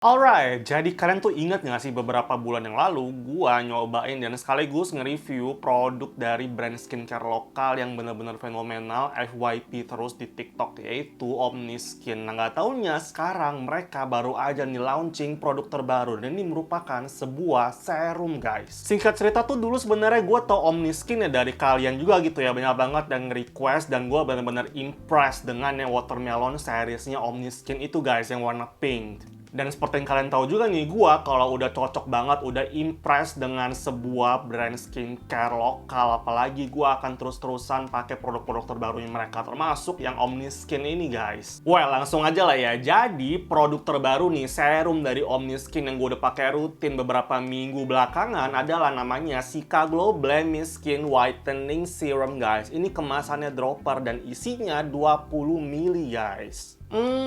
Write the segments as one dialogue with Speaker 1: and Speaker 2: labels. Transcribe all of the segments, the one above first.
Speaker 1: Alright, jadi kalian tuh ingat nggak sih beberapa bulan yang lalu gua nyobain dan sekaligus nge-review produk dari brand skincare lokal yang bener-bener fenomenal FYP terus di TikTok, yaitu Omniskin. Nah, nggak taunya sekarang mereka baru aja nih launching produk terbaru dan ini merupakan sebuah serum, guys. Singkat cerita tuh dulu sebenarnya gue tau Omniskin ya dari kalian juga gitu ya, banyak banget yang nge-request dan gue bener-bener impressed dengan yang watermelon seriesnya Omniskin itu, guys, yang warna pink. Dan seperti yang kalian tahu juga nih, gua kalau udah cocok banget, udah impress dengan sebuah brand skincare lokal, apalagi gua akan terus-terusan pakai produk-produk terbarunya mereka, termasuk yang Omniskin ini, guys. Well, langsung aja lah ya. Jadi, produk terbaru nih, serum dari Omniskin yang gue udah pakai rutin beberapa minggu belakangan adalah namanya Cica Glow Blemish Skin Whitening Serum, guys. Ini kemasannya dropper dan isinya 20 ml, guys.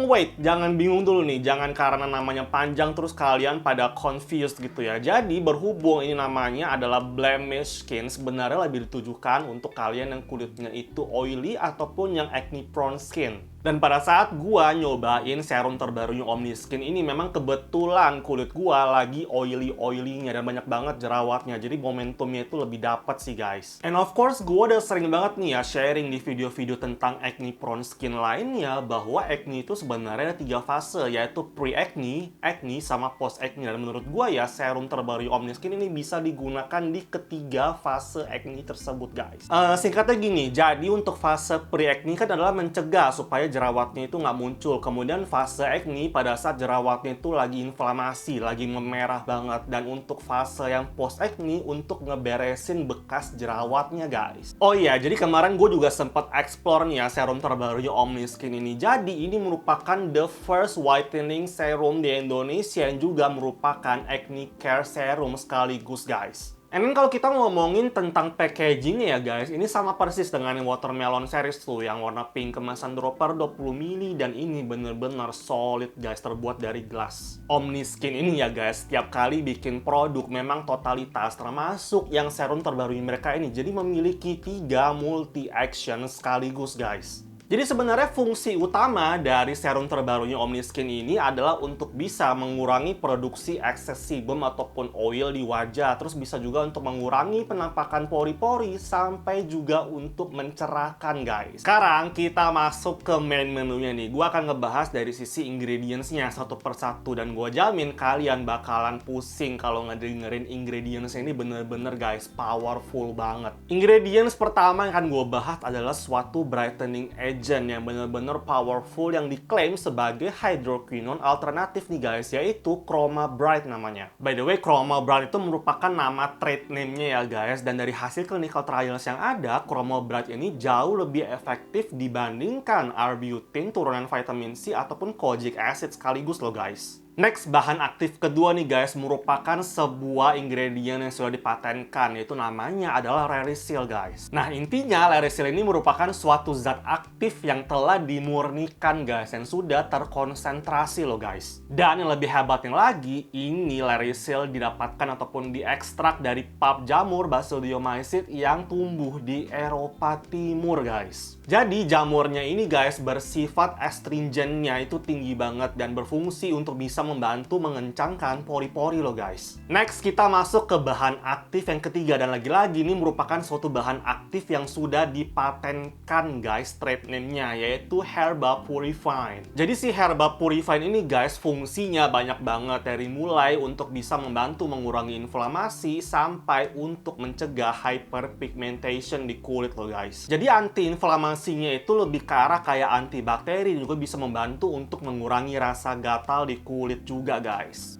Speaker 1: Wait, jangan bingung dulu nih. Jangan karena namanya panjang terus kalian pada confused gitu ya. Jadi, berhubung ini namanya adalah blemish skin, sebenarnya lebih ditujukan untuk kalian yang kulitnya itu oily ataupun yang acne prone skin. Dan pada saat gua nyobain serum terbarunya Omniskin ini, memang kebetulan kulit gua lagi oily-oilynya dan banyak banget jerawatnya. Jadi momentumnya itu lebih dapat sih, guys. And of course, gua udah sering banget nih ya sharing di video-video tentang acne prone skin lainnya bahwa acne itu sebenarnya ada 3 fase, yaitu pre-acne, acne, sama post-acne. Dan menurut gua ya, serum terbaru Omniskin ini bisa digunakan di ketiga fase acne tersebut, guys. Singkatnya gini, jadi untuk fase pre-acne kan adalah mencegah supaya jerawatnya itu nggak muncul. Kemudian fase acne pada saat jerawatnya itu lagi inflamasi, lagi memerah banget. Dan untuk fase yang post acne untuk ngeberesin bekas jerawatnya, guys. Oh iya, jadi kemarin gue juga sempat explore nih ya serum terbarunya Omniskin ini. Jadi ini merupakan the first whitening serum di Indonesia yang juga merupakan acne care serum sekaligus, guys. And then kalau kita ngomongin tentang packaging ya, guys, ini sama persis dengan yang watermelon series tuh, yang warna pink kemasan dropper 20 ml dan ini bener-bener solid, guys, terbuat dari gelas. Omniskin ini ya, guys, setiap kali bikin produk memang totalitas, termasuk yang serum terbaru mereka ini, jadi memiliki 3 multi action sekaligus, guys. Jadi sebenarnya fungsi utama dari serum terbarunya Omniskin ini adalah untuk bisa mengurangi produksi ekses sebum ataupun oil di wajah. Terus bisa juga untuk mengurangi penampakan pori-pori sampai juga untuk mencerahkan, guys. Sekarang kita masuk ke main menunya nih. Gua akan ngebahas dari sisi ingredients-nya satu persatu dan gua jamin kalian bakalan pusing kalau ngedengerin ingredients ini, bener-bener, guys, powerful banget. Ingredients pertama yang akan gua bahas adalah suatu brightening agent yang bener-bener powerful yang diklaim sebagai hydroquinone alternatif nih, guys, yaitu Chroma Bright namanya. By the way, Chroma Bright itu merupakan nama trade name-nya ya, guys, dan dari hasil clinical trials yang ada, Chroma Bright ini jauh lebih efektif dibandingkan arbutin, turunan vitamin C, ataupun kojic acid sekaligus loh, guys. Next, bahan aktif kedua nih, guys, merupakan sebuah ingredient yang sudah dipatenkan, yaitu namanya adalah Laurisil, guys. Nah, intinya Laurisil ini merupakan suatu zat aktif yang telah dimurnikan, guys, yang sudah terkonsentrasi loh, guys. Dan yang lebih hebatnya lagi, ini Laurisil didapatkan ataupun diekstrak dari pulp jamur Basidiomyces yang tumbuh di Eropa Timur, guys. Jadi jamurnya ini, guys, bersifat astringennya itu tinggi banget dan berfungsi untuk bisa membantu mengencangkan pori-pori loh, guys. Next, kita masuk ke bahan aktif yang ketiga dan lagi-lagi ini merupakan suatu bahan aktif yang sudah dipatenkan, guys, trade name-nya, yaitu Herba Purifine. Jadi si Herba Purifine ini, guys, fungsinya banyak banget, dari mulai untuk bisa membantu mengurangi inflamasi sampai untuk mencegah hyperpigmentation di kulit loh, guys. Jadi anti-inflamasinya itu lebih ke arah kayak antibakteri dan juga bisa membantu untuk mengurangi rasa gatal di kulit juga, guys.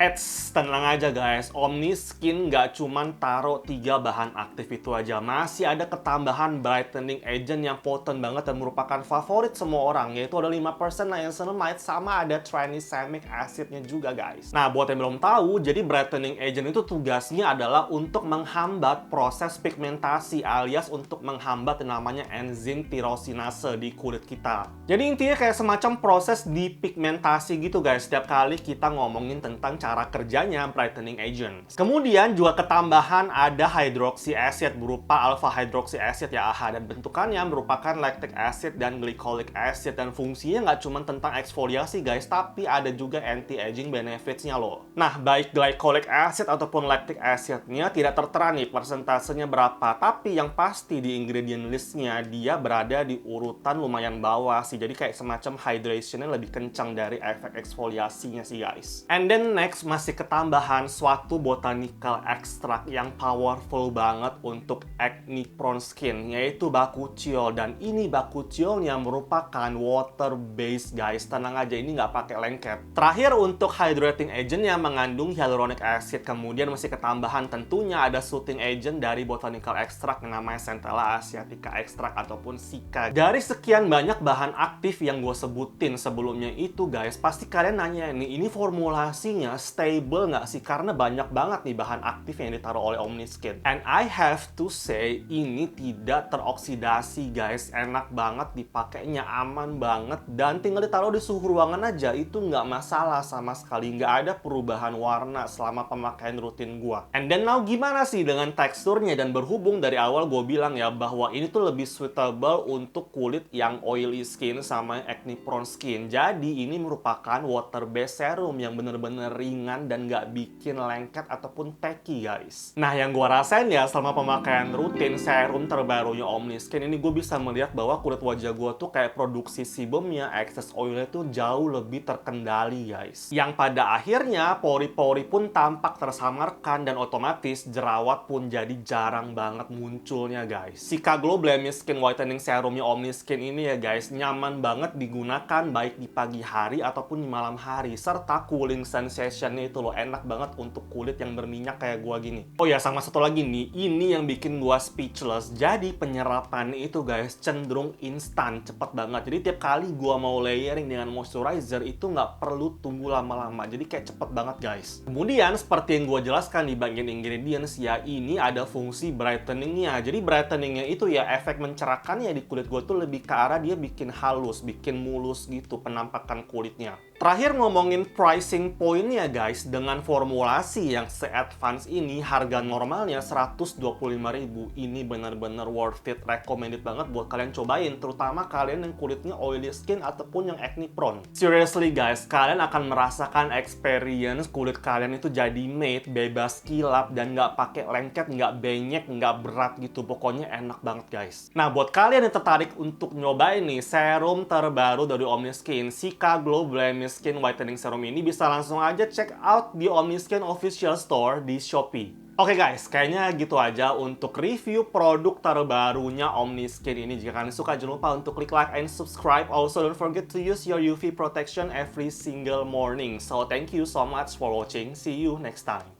Speaker 1: Tenang aja, guys, Omniskin nggak cuman taruh 3 bahan aktif itu aja. Masih ada ketambahan brightening agent yang potent banget dan merupakan favorit semua orang, yaitu ada 5% niacinamide sama ada tranexamic acidnya juga, guys. Nah, buat yang belum tahu, jadi brightening agent itu tugasnya adalah untuk menghambat proses pigmentasi alias untuk menghambat yang namanya enzim tirosinase di kulit kita. Jadi intinya kayak semacam proses dipigmentasi gitu, guys, setiap kali kita kita ngomongin tentang cara kerjanya brightening agent. Kemudian juga ketambahan ada hydroxy acid berupa alpha hydroxy acid ya AHA, dan bentukannya merupakan lactic acid dan glycolic acid, dan fungsinya nggak cuma tentang eksfoliasi guys, tapi ada juga anti-aging benefits-nya loh. Nah, baik glycolic acid ataupun lactic acid-nya tidak tertera nih persentasenya berapa, tapi yang pasti di ingredient list-nya dia berada di urutan lumayan bawah sih, jadi kayak semacam hydration-nya lebih kencang dari efek eksfoliasinya sih guys. And then next masih ketambahan suatu botanical extract yang powerful banget untuk acne prone skin, yaitu bakuchiol, dan ini bakuchiolnya merupakan water based guys, tenang aja ini nggak pakai lengket. Terakhir untuk hydrating agent yang mengandung hyaluronic acid, kemudian masih ketambahan tentunya ada soothing agent dari botanical extract yang namanya Centella asiatica extract ataupun SICA. Dari sekian banyak bahan aktif yang gue sebutin sebelumnya itu guys, pasti kalian nanya ini formulasinya stable nggak sih? Karena banyak banget nih bahan aktif yang ditaruh oleh Omniskin. And I have to say, ini tidak teroksidasi guys, enak banget dipakainya, aman banget, dan tinggal ditaruh di suhu ruangan aja, itu nggak masalah sama sekali, nggak ada perubahan warna selama pemakaian rutin gua. And then now gimana sih dengan teksturnya? Dan berhubung dari awal gue bilang ya bahwa ini tuh lebih suitable untuk kulit yang oily skin sama acne prone skin, jadi ini merupakan water based serum yang bener-bener ringan dan nggak bikin lengket ataupun tacky guys. Nah, yang gue rasain ya selama pemakaian rutin serum terbarunya Omniskin ini, gue bisa melihat bahwa kulit wajah gue tuh kayak produksi sebumnya, excess oilnya tuh jauh lebih terkendali guys, yang pada akhirnya pori-pori pun tampak tersamarkan dan otomatis jerawat pun jadi jarang banget munculnya guys. SICA Glow Blemish Skin Whitening Serumnya Omniskin ini ya guys, nyaman banget digunakan baik di pagi hari ataupun di malam hari, serta cooling sensation-nya itu loh, enak banget untuk kulit yang berminyak kayak gua gini. Oh ya, sama satu lagi nih, ini yang bikin gua speechless. Jadi penyerapannya itu guys cenderung instan, cepet banget. Jadi tiap kali gua mau layering dengan moisturizer itu nggak perlu tunggu lama-lama, jadi kayak cepet banget guys. Kemudian seperti yang gua jelaskan di bagian ingredients ya, ini ada fungsi brightening-nya. Jadi brightening-nya itu ya efek mencerahkannya di kulit gua tuh lebih ke arah dia bikin halus, bikin mulus gitu penampakan kulitnya. Terakhir ngomongin pricing point-nya guys, dengan formulasi yang se-advance ini, harga normalnya 125.000. Ini benar-benar worth it, recommended banget buat kalian cobain, terutama kalian yang kulitnya oily skin ataupun yang acne prone. Seriously guys, kalian akan merasakan experience kulit kalian itu jadi matte, bebas kilap, dan nggak pakai lengket, nggak benyek, nggak berat gitu. Pokoknya enak banget guys. Nah, buat kalian yang tertarik untuk nyobain nih serum terbaru dari Omniskin, SICA Glow Blemish Skin Whitening Serum ini, bisa langsung aja check out di Omniskin official store di Shopee. Oke guys, kayaknya gitu aja untuk review produk terbarunya Omniskin ini. Jika kalian suka, jangan lupa untuk klik like and subscribe. Also, don't forget to use your UV protection every single morning. So, thank you so much for watching. See you next time.